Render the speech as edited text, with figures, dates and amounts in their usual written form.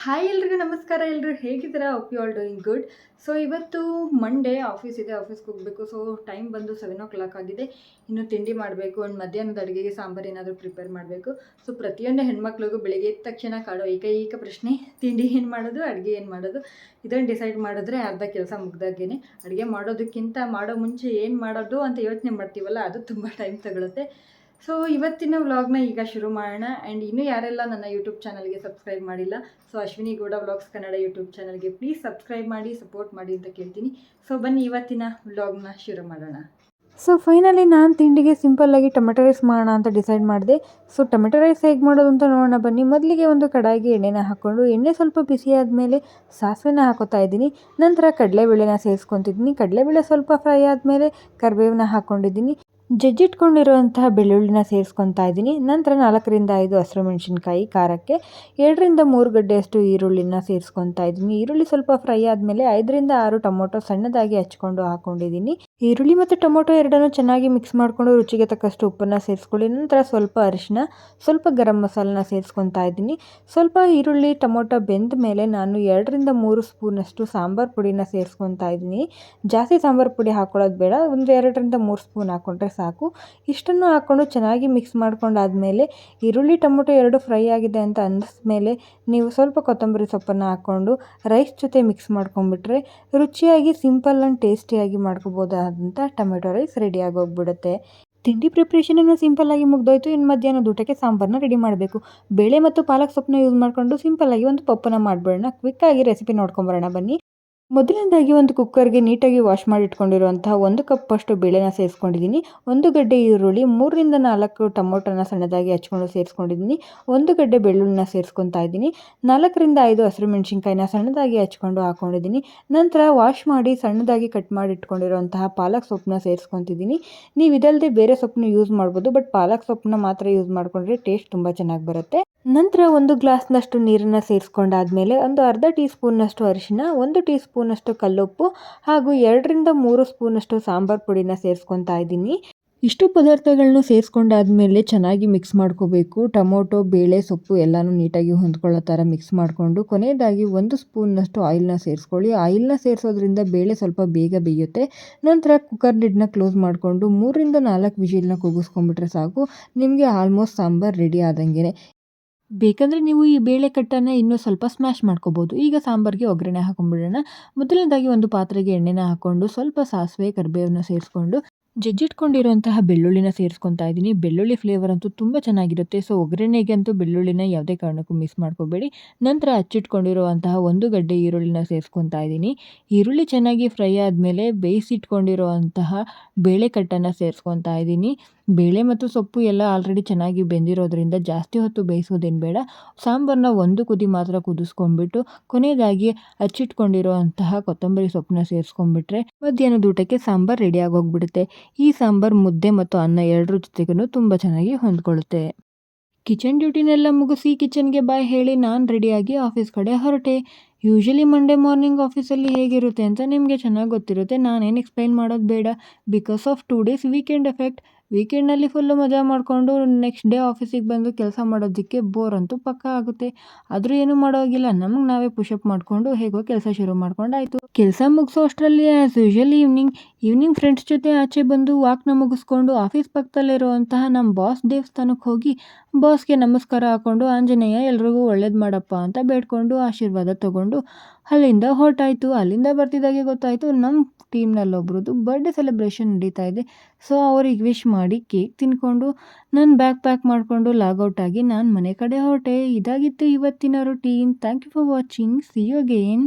Hi ಎಲ್ರಿಗೂ ನಮಸ್ಕಾರ. ಎಲ್ಲರೂ ಹೇಗಿದ್ದೀರಾ? Hope you all doing good. So ಇವತ್ತು ಮಂಡೇ, ಆಫೀಸ್ ಇದೆ, ಆಫೀಸ್ಗೆ ಹೋಗಬೇಕು. ಸೊ ಟೈಮ್ ಬಂದು 7 o'clock ಆಗಿದೆ. ಇನ್ನು ತಿಂಡಿ ಮಾಡಬೇಕು ಆ್ಯಂಡ್ ಮಧ್ಯಾಹ್ನದ ಅಡುಗೆಗೆ ಸಾಂಬಾರು ಏನಾದರೂ ಪ್ರಿಪೇರ್ ಮಾಡಬೇಕು. ಸೊ ಪ್ರತಿಯೊಂದು ಹೆಣ್ಮಕ್ಳಿಗೂ ಬೆಳಿಗ್ಗೆ ಎದ್ದ ತಕ್ಷಣ ಕಾಡೋ ಏಕೈಕ ಪ್ರಶ್ನೆ, ತಿಂಡಿ ಏನು ಮಾಡೋದು, ಅಡುಗೆ ಏನು ಮಾಡೋದು. ಇದನ್ನು ಡಿಸೈಡ್ ಮಾಡಿದ್ರೆ ಅರ್ಧ ಕೆಲಸ ಮುಗ್ದಾಗೇನೆ. ಅಡುಗೆ ಮಾಡೋದಕ್ಕಿಂತ ಮಾಡೋ ಮುಂಚೆ ಏನು ಮಾಡೋದು ಅಂತ ಯೋಚನೆ ಮಾಡ್ತೀವಲ್ಲ, ಅದು ತುಂಬ ಟೈಮ್ ತಗೊಳುತ್ತೆ. ಸೊ ಇವತ್ತಿನ ವ್ಲಾಗ್ನ ಈಗ ಶುರು ಮಾಡೋಣ. ಆ್ಯಂಡ್ ಇನ್ನೂ ಯಾರೆಲ್ಲ ನನ್ನ ಯೂಟ್ಯೂಬ್ ಚಾನಲ್ಗೆ ಸಬ್ಸ್ಕ್ರೈಬ್ ಮಾಡಿಲ್ಲ, so Ashwini Gowda vlogs Kannada YouTube ಚಾನಲ್ಗೆ ಪ್ಲೀಸ್ ಸಬ್ಸ್ಕ್ರೈಬ್ ಮಾಡಿ, ಸಪೋರ್ಟ್ ಮಾಡಿ ಅಂತ ಕೇಳ್ತೀನಿ. ಸೊ ಬನ್ನಿ ಇವತ್ತಿನ ವ್ಲಾಗ್ನ ಶುರು ಮಾಡೋಣ. ಸೊ ಫೈನಲಿ ನಾನು ತಿಂಡಿಗೆ ಸಿಂಪಲ್ಲಾಗಿ ಟೊಮೆಟೊ ರೈಸ್ ಮಾಡೋಣ ಅಂತ ಡಿಸೈಡ್ ಮಾಡಿದೆ. ಸೊ ಟೊಮೆಟೊ ರೈಸ್ ಹೇಗೆ ಮಾಡೋದು ಅಂತ ನೋಡೋಣ ಬನ್ನಿ. ಮೊದಲಿಗೆ ಒಂದು ಕಡಾಯಿಗೆ ಎಣ್ಣೆನ ಹಾಕ್ಕೊಂಡು, ಎಣ್ಣೆ ಸ್ವಲ್ಪ ಬಿಸಿ ಆದಮೇಲೆ ಸಾಸಿವೆನ ಹಾಕೋತಾ ಇದ್ದೀನಿ. ನಂತರ ಕಡಲೆಬೇಳೆನ ಸೇರಿಸ್ಕೊತಿದ್ದೀನಿ. ಕಡಲೆಬೇಳೆ ಸ್ವಲ್ಪ ಫ್ರೈ ಆದಮೇಲೆ ಕರಿಬೇವನ್ನ ಹಾಕ್ಕೊಂಡಿದ್ದೀನಿ. ಜಜ್ಜಿಟ್ಕೊಂಡಿರುವಂತಹ ಬೆಳ್ಳುಳ್ಳಿನ ಸೇರಿಸ್ಕೊತಾ ಇದ್ದೀನಿ. ನಂತರ 4-5 ಹಸಿರು ಮೆಣಸಿನ್ಕಾಯಿ ಖಾರಕ್ಕೆ, 2-3 ಗಡ್ಡೆಯಷ್ಟು ಈರುಳ್ಳಿನ ಸೇರಿಸ್ಕೊತಾ ಇದ್ದೀನಿ. ಈರುಳ್ಳಿ ಸ್ವಲ್ಪ ಫ್ರೈ ಆದಮೇಲೆ 5-6 ಟೊಮೊಟೊ ಸಣ್ಣದಾಗಿ ಹಚ್ಕೊಂಡು ಹಾಕ್ಕೊಂಡಿದ್ದೀನಿ. ಈರುಳ್ಳಿ ಮತ್ತು ಟೊಮೊಟೊ ಎರಡನ್ನೂ ಚೆನ್ನಾಗಿ ಮಿಕ್ಸ್ ಮಾಡಿಕೊಂಡು ರುಚಿಗೆ ತಕ್ಕಷ್ಟು ಉಪ್ಪನ್ನು ಸೇರಿಸ್ಕೊಳ್ಳಿ. ನಂತರ ಸ್ವಲ್ಪ ಅರಿಶಿನ, ಸ್ವಲ್ಪ ಗರಂ ಮಸಾಲನ ಸೇರಿಸ್ಕೊತಾ ಇದ್ದೀನಿ. ಸ್ವಲ್ಪ ಈರುಳ್ಳಿ ಟೊಮೊಟೊ ಬೆಂದ ಮೇಲೆ ನಾನು 2-3 ಸ್ಪೂನಷ್ಟು ಸಾಂಬಾರು ಪುಡಿನ ಸೇರಿಸ್ಕೊತಾ ಇದ್ದೀನಿ. ಜಾಸ್ತಿ ಸಾಂಬಾರು ಪುಡಿ ಹಾಕೊಳ್ಳೋದು ಬೇಡ, ಒಂದು 2-3 ಸ್ಪೂನ್ ಹಾಕ್ಕೊಂಡ್ರೆ ಸಾಕು. ಇಷ್ಟನ್ನು ಹಾಕ್ಕೊಂಡು ಚೆನ್ನಾಗಿ ಮಿಕ್ಸ್ ಮಾಡ್ಕೊಂಡಾದ್ಮೇಲೆ ಈರುಳ್ಳಿ ಟೊಮೊಟೊ ಎರಡು ಫ್ರೈ ಆಗಿದೆ ಅಂತ ಅನ್ನಿಸ್ಮೇಲೆ ನೀವು ಸ್ವಲ್ಪ ಕೊತ್ತಂಬರಿ ಸೊಪ್ಪನ್ನು ಹಾಕ್ಕೊಂಡು ರೈಸ್ ಜೊತೆ ಮಿಕ್ಸ್ ಮಾಡ್ಕೊಂಡ್ಬಿಟ್ರೆ ರುಚಿಯಾಗಿ ಸಿಂಪಲ್ ಆ್ಯಂಡ್ ಟೇಸ್ಟಿಯಾಗಿ ಮಾಡ್ಕೋಬೋದಾದಂಥ ಟೊಮೆಟೊ ರೈಸ್ ರೆಡಿಯಾಗಿ ಹೋಗ್ಬಿಡುತ್ತೆ. ತಿಂಡಿ ಪ್ರಿಪ್ರೇಷನನ್ನು ಸಿಂಪಲ್ಲಾಗಿ ಮುಗ್ದೋಯ್ತು. ಇನ್ನು ಮಧ್ಯಾಹ್ನದ ಊಟಕ್ಕೆ ಸಾಂಬಾರನ್ನ ರೆಡಿ ಮಾಡಬೇಕು. ಬೇಳೆ ಮತ್ತು ಪಾಲಕ್ ಸೊಪ್ಪನ್ನ ಯೂಸ್ ಮಾಡಿಕೊಂಡು ಸಿಂಪಲ್ಲಾಗಿ ಒಂದು ಪಪ್ಪನ್ನು ಮಾಡಿಬಿಡೋಣ. ಕ್ವಿಕ್ಕಾಗಿ ರೆಸಿಪಿ ನೋಡ್ಕೊಂಬರೋಣ ಬನ್ನಿ. ಮೊದಲನೇದಾಗಿ ಒಂದು ಕುಕ್ಕರ್ಗೆ ನೀಟಾಗಿ ವಾಶ್ ಮಾಡಿ ಇಟ್ಕೊಂಡಿರುವಂತಹ 1 ಕಪ್ ಅಷ್ಟು ಬೇಳೆನ ಸೇರಿಸ್ಕೊಂಡಿದ್ದೀನಿ. 1 ಗಡ್ಡೆ ಈರುಳ್ಳಿ, 3-4 ಟೊಮೊಟೊನ ಸಣ್ಣದಾಗಿ ಹಚ್ಕೊಂಡು ಸೇರಿಸ್ಕೊಂಡಿದ್ದೀನಿ. 1 ಗಡ್ಡೆ ಬೆಳ್ಳುಳ್ಳಿನ ಸೇರಿಸ್ಕೊತಾ ಇದ್ದೀನಿ. 4-5 ಹಸಿರು ಮೆಣಸಿನ್ಕಾಯಿನ ಸಣ್ಣದಾಗಿ ಹಚ್ಕೊಂಡು ಹಾಕ್ಕೊಂಡಿದ್ದೀನಿ. ನಂತರ ವಾಶ್ ಮಾಡಿ ಸಣ್ಣದಾಗಿ ಕಟ್ ಮಾಡಿ ಇಟ್ಕೊಂಡಿರುವಂತಹ ಪಾಲಕ್ ಸೊಪ್ಪನ್ನ ಸೇರಿಸ್ಕೊತಿದ್ದೀನಿ. ನೀವು ಇದಲ್ಲದೆ ಬೇರೆ ಸೊಪ್ಪನ್ನ ಯೂಸ್ ಮಾಡ್ಬೋದು, ಬಟ್ ಪಾಲಕ್ ಸೊಪ್ಪನ್ನ ಮಾತ್ರ ಯೂಸ್ ಮಾಡಿಕೊಂಡ್ರೆ ಟೇಸ್ಟ್ ತುಂಬ ಚೆನ್ನಾಗಿ ಬರುತ್ತೆ. ನಂತರ 1 ಗ್ಲಾಸ್ನಷ್ಟು ನೀರನ್ನು ಸೇರಿಸ್ಕೊಂಡಾದ್ಮೇಲೆ ಒಂದು ಅರ್ಧ ಟೀ ಸ್ಪೂನ್ನಷ್ಟು ಅರಿಶಿನ, 1 ಟೀ ಸ್ಪೂನಷ್ಟು ಕಲ್ಲುಪ್ಪು ಹಾಗೂ 2-3 ಸ್ಪೂನಷ್ಟು ಸಾಂಬಾರು ಪುಡಿನ ಸೇರಿಸ್ಕೊತಾ ಇದ್ದೀನಿ. ಇಷ್ಟು ಪದಾರ್ಥಗಳನ್ನು ಸೇರಿಸ್ಕೊಂಡಾದ್ಮೇಲೆ ಚೆನ್ನಾಗಿ ಮಿಕ್ಸ್ ಮಾಡ್ಕೋಬೇಕು. ಟೊಮೊಟೊ, ಬೇಳೆ, ಸೊಪ್ಪು ಎಲ್ಲನೂ ನೀಟಾಗಿ ಹೊಂದ್ಕೊಳ್ಳೋ ಥರ ಮಿಕ್ಸ್ ಮಾಡಿಕೊಂಡು ಕೊನೆಯದಾಗಿ 1 ಸ್ಪೂನ್ನಷ್ಟು ಆಯಿಲ್ನ ಸೇರಿಸ್ಕೊಳ್ಳಿ. ಆಯಿಲ್ನ ಸೇರಿಸೋದ್ರಿಂದ ಬೇಳೆ ಸ್ವಲ್ಪ ಬೇಗ ಬೇಯುತ್ತೆ. ನಂತರ ಕುಕ್ಕರ್ ಲಿಡ್ನ ಕ್ಲೋಸ್ ಮಾಡಿಕೊಂಡು 3-4 ವಿಜಿಲ್ನ ಕೂಗಿಸ್ಕೊಂಡ್ಬಿಟ್ರೆ ಸಾಕು, ನಿಮಗೆ ಆಲ್ಮೋಸ್ಟ್ ಸಾಂಬಾರು ರೆಡಿ ಆದಂಗೆ. ಬೇಕಂದರೆ ನೀವು ಈ ಬೇಳೆ ಕಟ್ಟನ್ನು ಇನ್ನೂ ಸ್ವಲ್ಪ ಸ್ಮ್ಯಾಶ್ ಮಾಡ್ಕೋಬೋದು. ಈಗ ಸಾಂಬಾರಿಗೆ ಒಗ್ಗರಣೆ ಹಾಕೊಂಡ್ಬಿಡೋಣ. ಮೊದಲನೇದಾಗಿ ಒಂದು ಪಾತ್ರೆಗೆ ಎಣ್ಣೆನ ಹಾಕ್ಕೊಂಡು ಸ್ವಲ್ಪ ಸಾಸಿವೆ, ಕರಿಬೇವನ್ನ ಸೇರಿಸ್ಕೊಂಡು ಜಜ್ಜಿಟ್ಕೊಂಡಿರುವಂತಹ ಬೆಳ್ಳುಳ್ಳಿನ ಸೇರಿಸ್ಕೊತಾ ಇದ್ದೀನಿ. ಬೆಳ್ಳುಳ್ಳಿ ಫ್ಲೇವರ್ ಅಂತೂ ತುಂಬ ಚೆನ್ನಾಗಿರುತ್ತೆ. ಸೊ ಒಗ್ಗರಣೆಗೆ ಅಂತೂ ಬೆಳ್ಳುಳ್ಳಿನ ಯಾವುದೇ ಕಾರಣಕ್ಕೂ ಮಿಸ್ ಮಾಡ್ಕೋಬೇಡಿ. ನಂತರ ಹಚ್ಚಿಟ್ಕೊಂಡಿರುವಂತಹ 1 ಗಡ್ಡೆ ಈರುಳ್ಳಿನ ಸೇರಿಸ್ಕೊತಾ ಇದ್ದೀನಿ. ಈರುಳ್ಳಿ ಚೆನ್ನಾಗಿ ಫ್ರೈ ಆದಮೇಲೆ ಬೇಯಿಸಿಟ್ಕೊಂಡಿರುವಂತಹ ಬೇಳೆ ಕಟ್ಟನ್ನು ಸೇರಿಸ್ಕೊತಾ ಇದ್ದೀನಿ. ಬೇಳೆ ಮತ್ತು ಸೊಪ್ಪು ಎಲ್ಲ ಆಲ್ರೆಡಿ ಚೆನ್ನಾಗಿ ಬೆಂದಿರೋದ್ರಿಂದ ಜಾಸ್ತಿ ಹೊತ್ತು ಬೇಯಿಸೋದೇನು ಬೇಡ. ಸಾಂಬಾರನ್ನ 1 ಕುದಿ ಮಾತ್ರ ಕುದಿಸ್ಕೊಂಡ್ಬಿಟ್ಟು ಕೊನೆಯದಾಗಿ ಹಚ್ಚಿಟ್ಕೊಂಡಿರುವಂತಹ ಕೊತ್ತಂಬರಿ ಸೊಪ್ಪನ್ನ ಸೇರಿಸ್ಕೊಂಡ್ಬಿಟ್ರೆ ಮಧ್ಯಾಹ್ನದ ಊಟಕ್ಕೆ ಸಾಂಬಾರು ರೆಡಿಯಾಗಿ ಹೋಗ್ಬಿಡುತ್ತೆ. ಈ ಸಾಂಬಾರು ಮುದ್ದೆ ಮತ್ತು ಅನ್ನ ಎರಡರ ಜೊತೆಗೂ ತುಂಬ ಚೆನ್ನಾಗಿ ಹೊಂದ್ಕೊಳ್ಳುತ್ತೆ. ಕಿಚನ್ ಡ್ಯೂಟಿನೆಲ್ಲ ಮುಗಿಸಿ ಕಿಚನ್ಗೆ ಬಾಯ್ ಹೇಳಿ ನಾನು ರೆಡಿಯಾಗಿ ಆಫೀಸ್ ಕಡೆ ಹೊರಟೆ. ಯೂಶಲಿ ಮಂಡೇ ಮಾರ್ನಿಂಗ್ ಆಫೀಸಲ್ಲಿ ಹೇಗಿರುತ್ತೆ ಅಂತ ನಿಮಗೆ ಚೆನ್ನಾಗಿ ಗೊತ್ತಿರುತ್ತೆ. ನಾನೇನು ಎಕ್ಸ್ಪ್ಲೈನ್ ಮಾಡೋದು ಬೇಡ. Because of 2 days weekend effect. ವೀಕೆಂಡ್ನಲ್ಲಿ ಫುಲ್ಲು ಮಜಾ ಮಾಡಿಕೊಂಡು ನೆಕ್ಸ್ಟ್ ಡೇ ಆಫೀಸಿಗೆ ಬಂದು ಕೆಲಸ ಮಾಡೋದಕ್ಕೆ ಬೋರ್ ಅಂತೂ ಪಕ್ಕ ಆಗುತ್ತೆ. ಆದರೂ ಏನೂ ಮಾಡೋಗಿಲ್ಲ, ನಮಗೆ ನಾವೇ ಪುಷಪ್ ಮಾಡಿಕೊಂಡು ಹೇಗೋ ಕೆಲಸ ಶುರು ಮಾಡ್ಕೊಂಡಾಯಿತು. ಕೆಲಸ ಮುಗಿಸೋ ಅಷ್ಟರಲ್ಲಿ ಆ್ಯಸ್ ಯೂಶುವಲ್ ಈವ್ನಿಂಗ್ ಫ್ರೆಂಡ್ಸ್ ಜೊತೆ ಆಚೆ ಬಂದು ವಾಕ್ನ ಮುಗಿಸ್ಕೊಂಡು ಆಫೀಸ್ ಪಕ್ಕದಲ್ಲಿರುವಂತಹ ನಮ್ಮ ಬಾಸ್ ದೇವಸ್ಥಾನಕ್ಕೆ ಹೋಗಿ ಬಾಸ್ಗೆ ನಮಸ್ಕಾರ ಹಾಕ್ಕೊಂಡು ಆಂಜನೇಯ ಎಲ್ರಿಗೂ ಒಳ್ಳೇದು ಮಾಡಪ್ಪ ಅಂತ ಬೇಡ್ಕೊಂಡು ಆಶೀರ್ವಾದ ತೊಗೊಂಡು ಅಲ್ಲಿಂದ ಹೊರಟಾಯಿತು. ಅಲ್ಲಿಂದ ಬರ್ತಿದ್ದಾಗೆ ಗೊತ್ತಾಯಿತು ನಮ್ಮ ಟೀಮ್ನಲ್ಲೊಬ್ರದ್ದು ಬರ್ಡೇ ಸೆಲೆಬ್ರೇಷನ್ ನಡೀತಾ ಇದೆ. ಸೊ ಅವ್ರಿಗೆ ವಿಶ್ ಮಾಡಿ ಕೇಕ್ ತಿನ್ಕೊಂಡು ನಾನು ಬ್ಯಾಗ್ ಪ್ಯಾಕ್ ಮಾಡಿಕೊಂಡು ಲಾಗೌಟ್ ಆಗಿ ನಾನು ಮನೆ ಕಡೆ ಹೊರಟೆ. ಇದಾಗಿತ್ತು ಇವತ್ತಿನ routine. Thank you for watching. See you again.